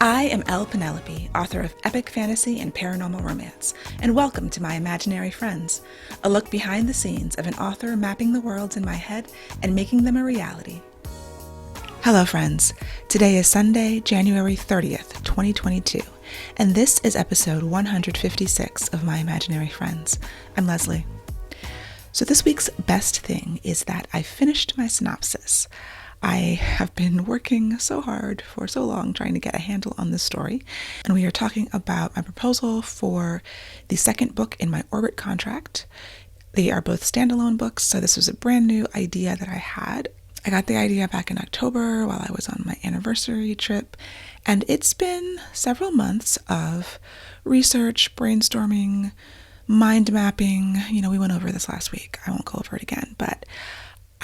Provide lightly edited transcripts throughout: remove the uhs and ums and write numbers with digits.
I am Elle Penelope, author of epic fantasy and paranormal romance, and welcome to my Imaginary Friends, a look behind the scenes of an author mapping the worlds in my head and making them a reality. Hello friends, today is Sunday, January 30th, 2022, and this is episode 156 of my Imaginary Friends. I'm Leslie. So this week's best thing is that I finished my synopsis. I have been working so hard for so long trying to get a handle on this story, and we are talking about my proposal for the second book in my Orbit contract. They are both standalone books, so this was a brand new idea that I had. I got the idea back in October while I was on my anniversary trip, and it's been several months of research, brainstorming, mind mapping. We went over this last week. I won't go over it again, but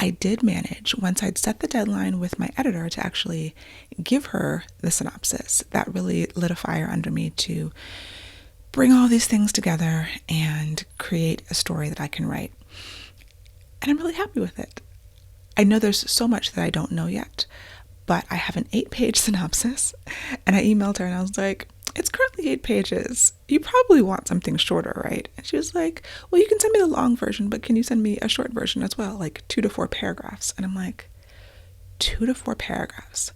I did manage, once I'd set the deadline with my editor to actually give her the synopsis. That really lit a fire under me to bring all these things together and create a story that I can write. And I'm really happy with it. I know there's so much that I don't know yet, but I have an 8-page synopsis, and I emailed her and I was like, it's currently 8 pages. You probably want something shorter, right? And she was like, well, you can send me the long version, but can you send me a short version as well, like 2 to 4 paragraphs? And I'm like, 2 to 4 paragraphs.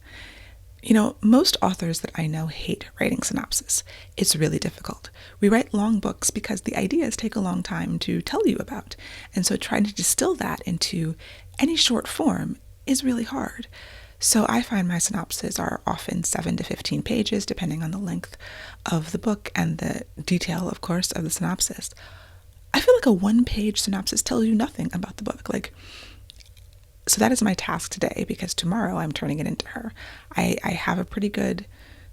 Most authors that I know hate writing synopsis. It's really difficult. We write long books because the ideas take a long time to tell you about. And so trying to distill that into any short form is really hard. So I find my synopses are often 7 to 15 pages, depending on the length of the book and the detail, of course, of the synopsis. I feel like a 1-page synopsis tells you nothing about the book. So that is my task today, because tomorrow I'm turning it into her. I have a pretty good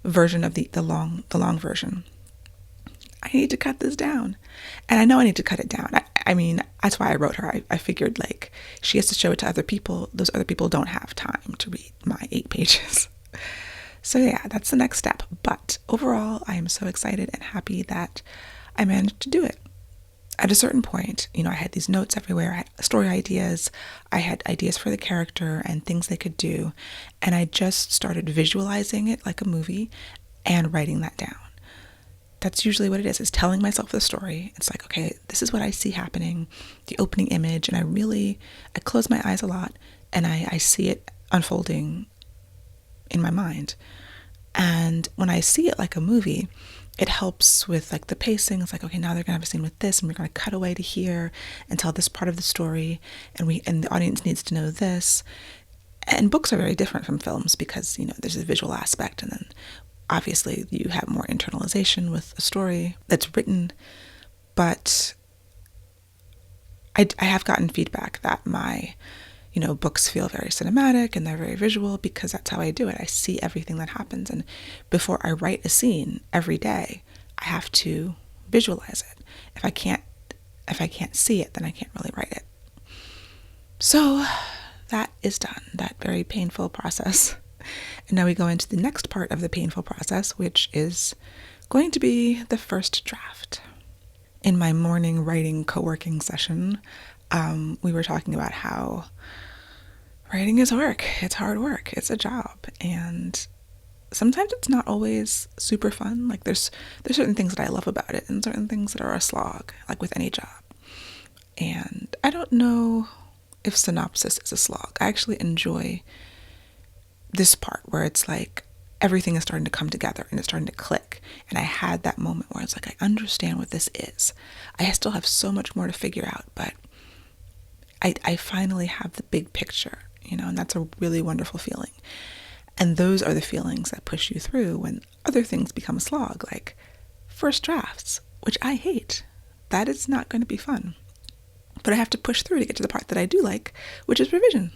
version of the long version. I need to cut this down. And I know I need to cut it down. I mean, that's why I wrote her. I figured she has to show it to other people. Those other people don't have time to read my 8 pages. So yeah, that's the next step. But overall, I am so excited and happy that I managed to do it. At a certain point, I had these notes everywhere. I had story ideas. I had ideas for the character and things they could do. And I just started visualizing it like a movie and writing that down. That's usually what it is telling myself the story. It's like, okay, this is what I see happening, the opening image, and I close my eyes a lot, and I see it unfolding in my mind. And when I see it like a movie, it helps with the pacing. It's like, okay, now they're gonna have a scene with this, and we're gonna cut away to here and tell this part of the story, and the audience needs to know this. And books are very different from films because, there's a visual aspect, and then obviously, you have more internalization with a story that's written, but I have gotten feedback that my, books feel very cinematic and they're very visual because that's how I do it. I see everything that happens, and before I write a scene every day, I have to visualize it. If I can't see it, then I can't really write it. So that is done, that very painful process. And now we go into the next part of the painful process, which is going to be the first draft. In my morning writing co-working session, we were talking about how writing is work. It's hard work. It's a job. And sometimes it's not always super fun. There's certain things that I love about it and certain things that are a slog, like with any job. And I don't know if synopsis is a slog. I actually enjoy this part where it's like everything is starting to come together and it's starting to click. And I had that moment where it's like, I understand what this is. I still have so much more to figure out, but I finally have the big picture, and that's a really wonderful feeling. And those are the feelings that push you through when other things become a slog, like first drafts, which I hate. That is not going to be fun. But I have to push through to get to the part that I do like, which is revision.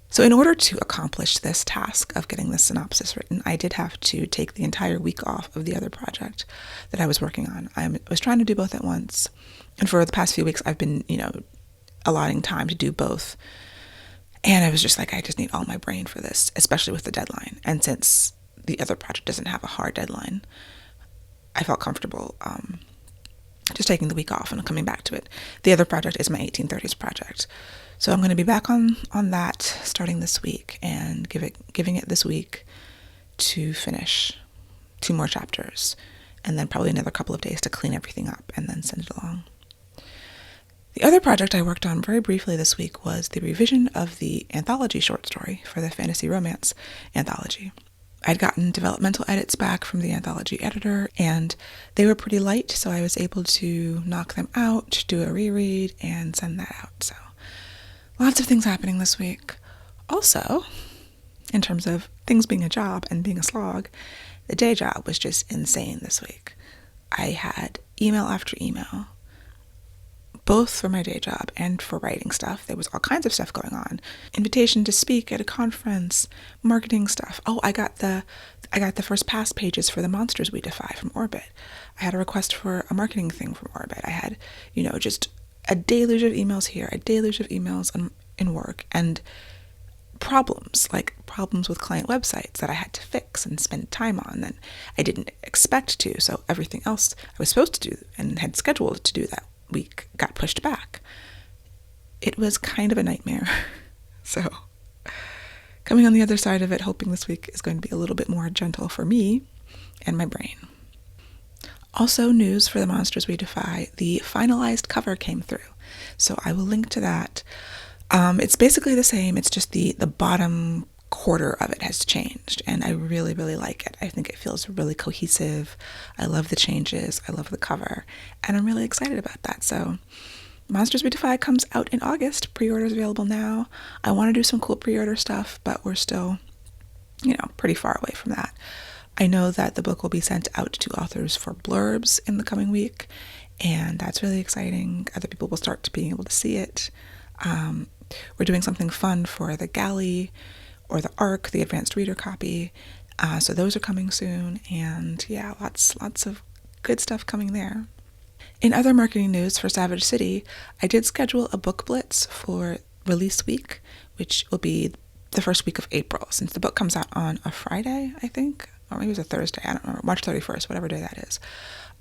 So in order to accomplish this task of getting the synopsis written, I did have to take the entire week off of the other project that I was working on. I was trying to do both at once. And for the past few weeks, I've been, allotting time to do both. And I was just like, I just need all my brain for this, especially with the deadline. And since the other project doesn't have a hard deadline, I felt comfortable just taking the week off and coming back to it. The other project is my 1830s project. So I'm going to be back on that starting this week and giving it this week to finish 2 more chapters, and then probably another couple of days to clean everything up and then send it along. The other project I worked on very briefly this week was the revision of the Anthology short story for the fantasy romance Anthology. I'd gotten developmental edits back from the Anthology editor, and they were pretty light, so I was able to knock them out, do a reread, and send that out. So lots of things happening this week. Also, in terms of things being a job and being a slog, the day job was just insane this week. I had email after email, both for my day job and for writing stuff. There was all kinds of stuff going on. Invitation to speak at a conference, marketing stuff. Oh, I got the first pass pages for the Monsters We Defy from Orbit. I had a request for a marketing thing from Orbit. I had, just a deluge of emails here, a deluge of emails in work, and problems with client websites that I had to fix and spend time on that I didn't expect to. So everything else I was supposed to do and had scheduled to do that week got pushed back. It was kind of a nightmare. So coming on the other side of it, hoping this week is going to be a little bit more gentle for me and my brain. Also, news for the Monsters We Defy. The finalized cover came through, so I will link to that. It's basically the same. It's just the bottom quarter of it has changed, and I really, really like it. I think it feels really cohesive. I love the changes. I love the cover, and I'm really excited about that. So Monsters We Defy comes out in August. Pre-orders available now. I want to do some cool pre-order stuff, but we're still, pretty far away from that. I know that the book will be sent out to authors for blurbs in the coming week, and that's really exciting. Other people will start to being able to see it. We're doing something fun for the galley or the ARC, the advanced reader copy. So those are coming soon, and yeah, lots of good stuff coming there. In other marketing news for Savage City, I did schedule a book blitz for release week, which will be the first week of April, since the book comes out on a Friday, I think, or maybe it was a Thursday, I don't remember, March 31st, whatever day that is.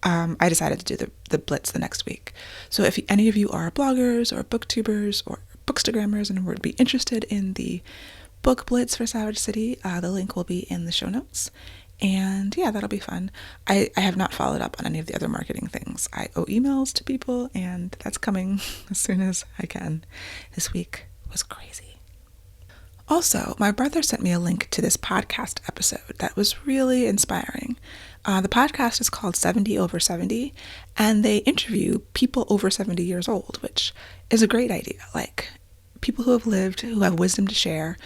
I decided to do the blitz the next week. So if any of you are bloggers or booktubers or bookstagrammers and would be interested in the book blitz for Savage City, the link will be in the show notes. And yeah, that'll be fun. I have not followed up on any of the other marketing things. I owe emails to people, and that's coming as soon as I can. This week was crazy. Also, my brother sent me a link to this podcast episode that was really inspiring. The podcast is called 70 Over 70, and they interview people over 70 years old, which is a great idea. Like, people who have lived, who have wisdom to share.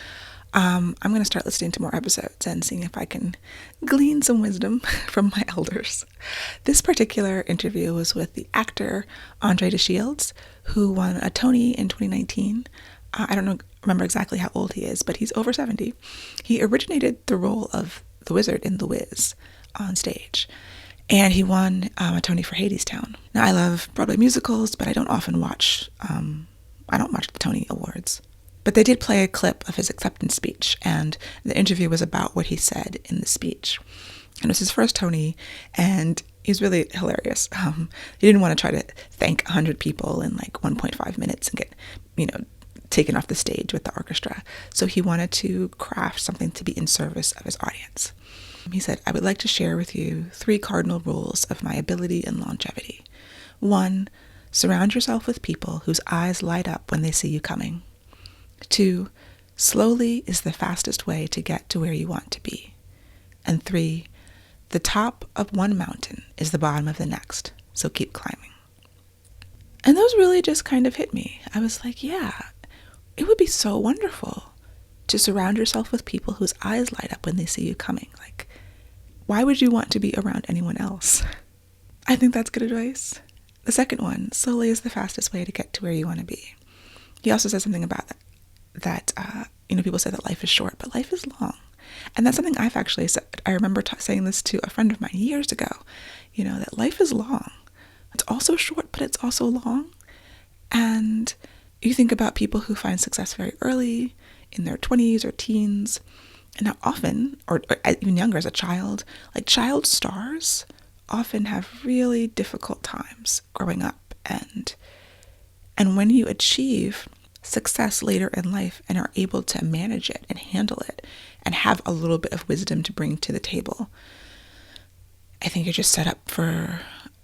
I'm going to start listening to more episodes and seeing if I can glean some wisdom from my elders. This particular interview was with the actor Andre DeShields, who won a Tony in 2019. I don't remember exactly how old he is, but he's over 70. He originated the role of the wizard in The Wiz on stage, and he won a Tony for Hadestown. Now, I love Broadway musicals, but I don't often watch, the Tony Awards. But they did play a clip of his acceptance speech, and the interview was about what he said in the speech. And it was his first Tony, and he was really hilarious. He didn't want to try to thank 100 people in like 1.5 minutes and get, taken off the stage with the orchestra. So he wanted to craft something to be in service of his audience. He said, "I would like to share with you 3 cardinal rules of my ability and longevity. 1, surround yourself with people whose eyes light up when they see you coming. 2, slowly is the fastest way to get to where you want to be. And 3, the top of one mountain is the bottom of the next, so keep climbing." And those really just kind of hit me. I was like, yeah, it would be so wonderful to surround yourself with people whose eyes light up when they see you coming. Like, why would you want to be around anyone else? I think that's good advice. The second one, slowly is the fastest way to get to where you want to be. He also said something about that people say that life is short, but life is long. And that's something I've actually said. I remember saying this to a friend of mine years ago, that life is long. It's also short, but it's also long. And you think about people who find success very early, in their 20s or teens, and how often, or even younger as a child, like child stars often have really difficult times growing up. And when you achieve success later in life and are able to manage it and handle it and have a little bit of wisdom to bring to the table, I think you're just set up for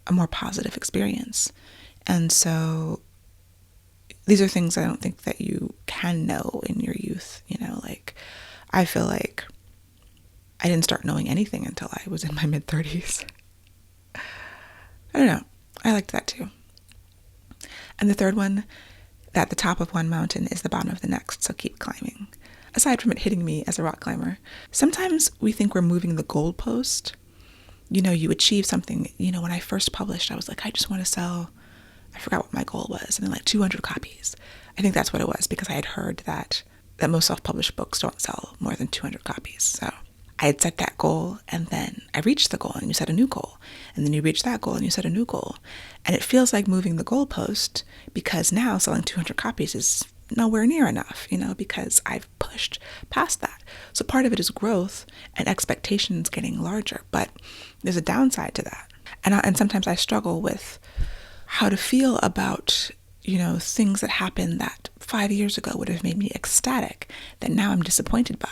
a more positive experience. And so these are things I don't think that you can know in your youth. Like, I feel like I didn't start knowing anything until I was in my mid-30s. I don't know. I liked that too. And the third one, that the top of one mountain is the bottom of the next, so keep climbing. Aside from it hitting me as a rock climber, sometimes we think we're moving the goalpost. You achieve something. When I first published, I was like, I just want to sell, I forgot what my goal was, something like 200 copies. I think that's what it was, because I had heard that most self-published books don't sell more than 200 copies. So I had set that goal, and then I reached the goal, and you set a new goal, and then you reach that goal, and you set a new goal. And it feels like moving the goalpost, because now selling 200 copies is nowhere near enough, because I've pushed past that. So part of it is growth and expectations getting larger, but there's a downside to that. And sometimes I struggle with how to feel about, things that happened that 5 years ago would have made me ecstatic, that now I'm disappointed by.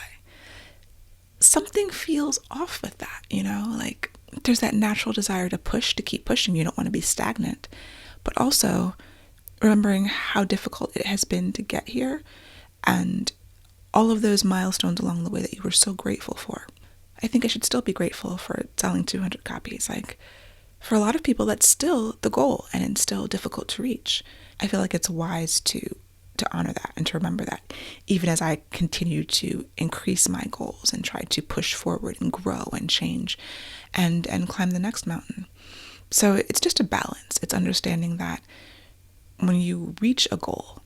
Something feels off with that, like there's that natural desire to push, to keep pushing. You don't want to be stagnant, but also remembering how difficult it has been to get here and all of those milestones along the way that you were so grateful for. I think I should still be grateful for selling 200 copies. Like, for a lot of people, that's still the goal, and it's still difficult to reach. I feel like it's wise to honor that and to remember that, even as I continue to increase my goals and try to push forward and grow and change and climb the next mountain. So it's just a balance. It's understanding that when you reach a goal,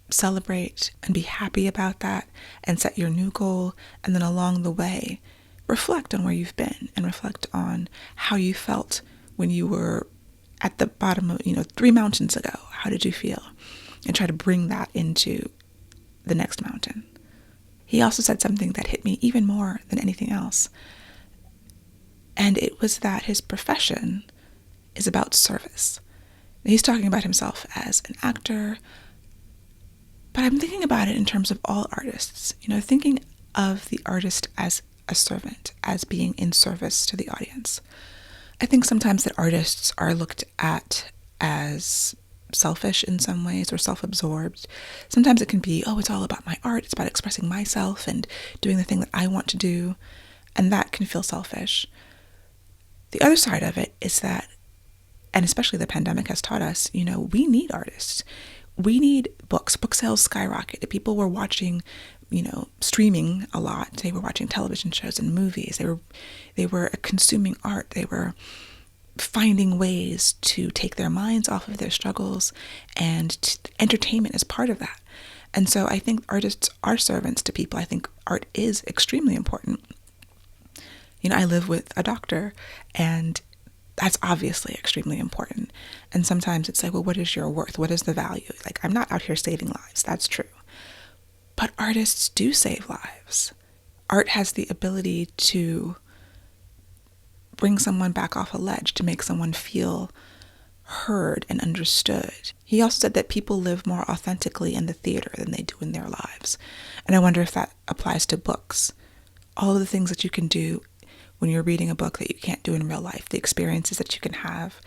celebrate and be happy about that and set your new goal, and then along the way, reflect on where you've been and reflect on how you felt when you were at the bottom of, 3 mountains ago. How did you feel? And try to bring that into the next mountain. He also said something that hit me even more than anything else. And it was that his profession is about service. He's talking about himself as an actor, but I'm thinking about it in terms of all artists, thinking of the artist as a servant, as being in service to the audience. I think sometimes that artists are looked at as selfish in some ways, or self-absorbed. Sometimes it can be, it's all about my art, it's about expressing myself and doing the thing that I want to do, and that can feel selfish. The other side of it is that, and especially the pandemic has taught us, we need artists. We need books. Book sales skyrocketed. People were watching, streaming a lot. They were watching television shows and movies. They were consuming art. They were finding ways to take their minds off of their struggles, and entertainment is part of that. And so I think artists are servants to people. I think art is extremely important. I live with a doctor, and that's obviously extremely important. And sometimes it's like, well, what is your worth? What is the value? Like, I'm not out here saving lives. That's true. But artists do save lives. Art has the ability to bring someone back off a ledge, to make someone feel heard and understood. He also said that people live more authentically in the theater than they do in their lives. And I wonder if that applies to books. All of the things that you can do when you're reading a book that you can't do in real life, the experiences that you can have,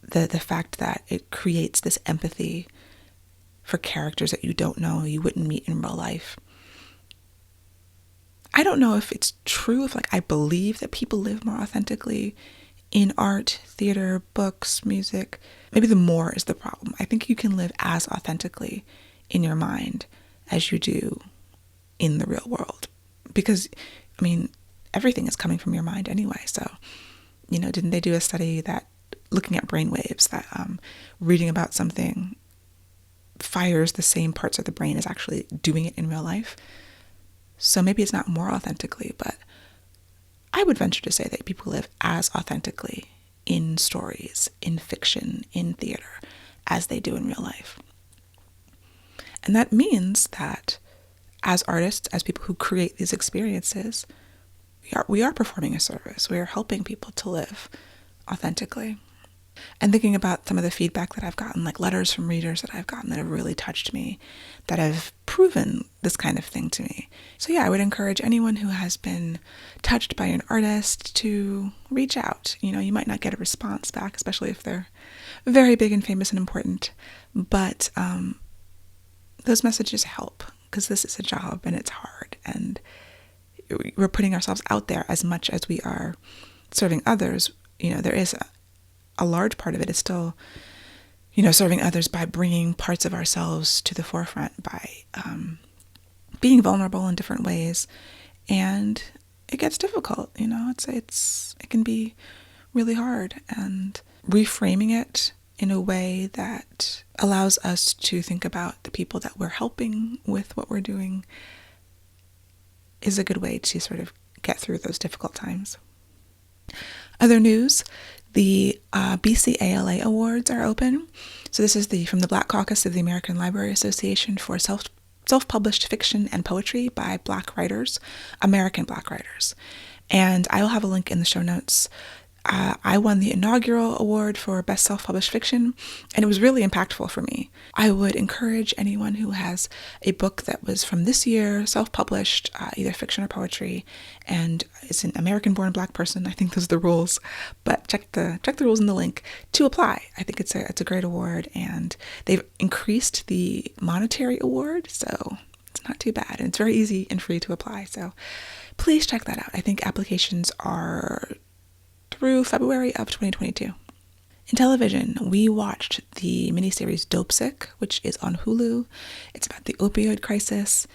the fact that it creates this empathy for characters that you don't know, you wouldn't meet in real life. I don't know if it's true, if I believe that people live more authentically in art, theater, books, music. Maybe the more is the problem. I think you can live as authentically in your mind as you do in the real world. Because, everything is coming from your mind anyway. So, didn't they do a study that looking at brainwaves, that reading about something fires the same parts of the brain as actually doing it in real life? So maybe it's not more authentically, but I would venture to say that people live as authentically in stories, in fiction, in theater, as they do in real life. And that means that as artists, as people who create these experiences, we are performing a service. We are helping people to live authentically. And thinking about some of the feedback that I've gotten, like letters from readers that I've gotten that have really touched me, that have proven this kind of thing to me. So yeah, I would encourage anyone who has been touched by an artist to reach out. You might not get a response back, especially if they're very big and famous and important, but those messages help, because this is a job and it's hard, and we're putting ourselves out there as much as we are serving others. There is a large part of it is still, serving others by bringing parts of ourselves to the forefront, by being vulnerable in different ways. And it gets difficult, it can be really hard, and reframing it in a way that allows us to think about the people that we're helping with what we're doing is a good way to sort of get through those difficult times. Other news, the Bcala Awards are open. So this is from the Black Caucus of the American Library Association for self-published fiction and poetry by Black writers, American Black writers. And I will have a link in the show notes. I won the inaugural award for Best Self-Published Fiction, and it was really impactful for me. I would encourage anyone who has a book that was from this year, self-published, either fiction or poetry, and is an American-born Black person. I think those are the rules, but check the rules in the link to apply. I think it's a great award, and they've increased the monetary award, so it's not too bad, and it's very easy and free to apply. So please check that out. I think applications are through February of 2022. In television, we watched the miniseries Dopesick, which is on Hulu. It's about the opioid crisis,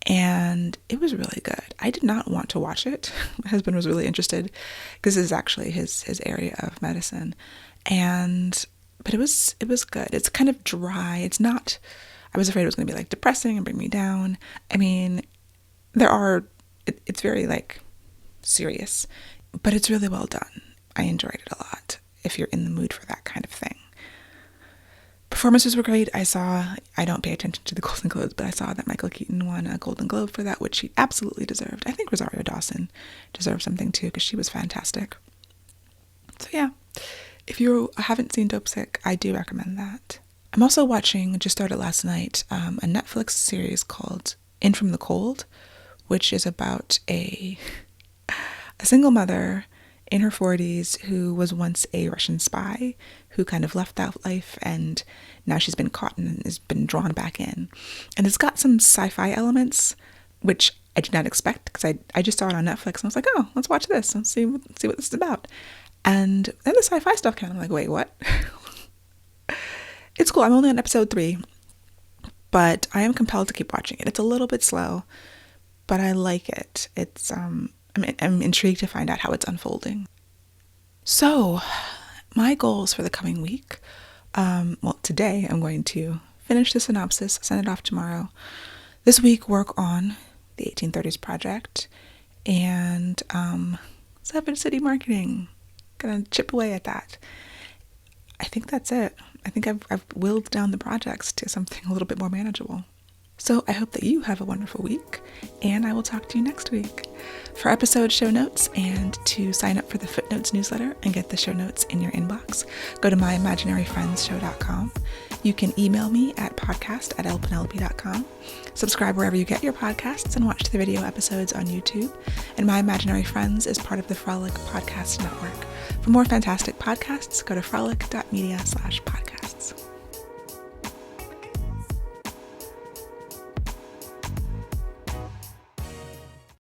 and it was really good. I did not want to watch it. My husband was really interested because this is actually his area of medicine, but it was good. It's kind of dry. It's not. I was afraid it was going to be like depressing and bring me down. I mean, it's very like serious, but it's really well done. I enjoyed it a lot if you're in the mood for that kind of thing. Performances were great. I don't pay attention to the Golden Globes, but I saw that Michael Keaton won a Golden Globe for that, which he absolutely deserved. I think Rosario Dawson deserved something too, because she was fantastic. So yeah, if you haven't seen Dopesick, I do recommend that. I'm also watching, just started last night, a Netflix series called In From the Cold, which is about a single mother in her 40s who was once a Russian spy who kind of left that life, and now she's been caught and has been drawn back in. And it's got some sci-fi elements, which I did not expect, because I just saw it on Netflix and I was like, oh, let's watch this and see what this is about. And then the sci-fi stuff came, I'm like, wait, what? It's cool. I'm only on episode 3, but I am compelled to keep watching it. It's a little bit slow, but I like it. It's I'm intrigued to find out how it's unfolding. So, my goals for the coming week. Today I'm going to finish the synopsis, send it off tomorrow. This week, work on the 1830s project and 7 City marketing. Gonna chip away at that. I think that's it. I think I've whittled down the projects to something a little bit more manageable. So I hope that you have a wonderful week, and I will talk to you next week. For episode show notes and to sign up for the Footnotes newsletter and get the show notes in your inbox, go to myimaginaryfriendshow.com. You can email me at podcast@lpenelope.com. Subscribe wherever you get your podcasts and watch the video episodes on YouTube. And My Imaginary Friends is part of the Frolic Podcast Network. For more fantastic podcasts, go to frolic.media/podcast.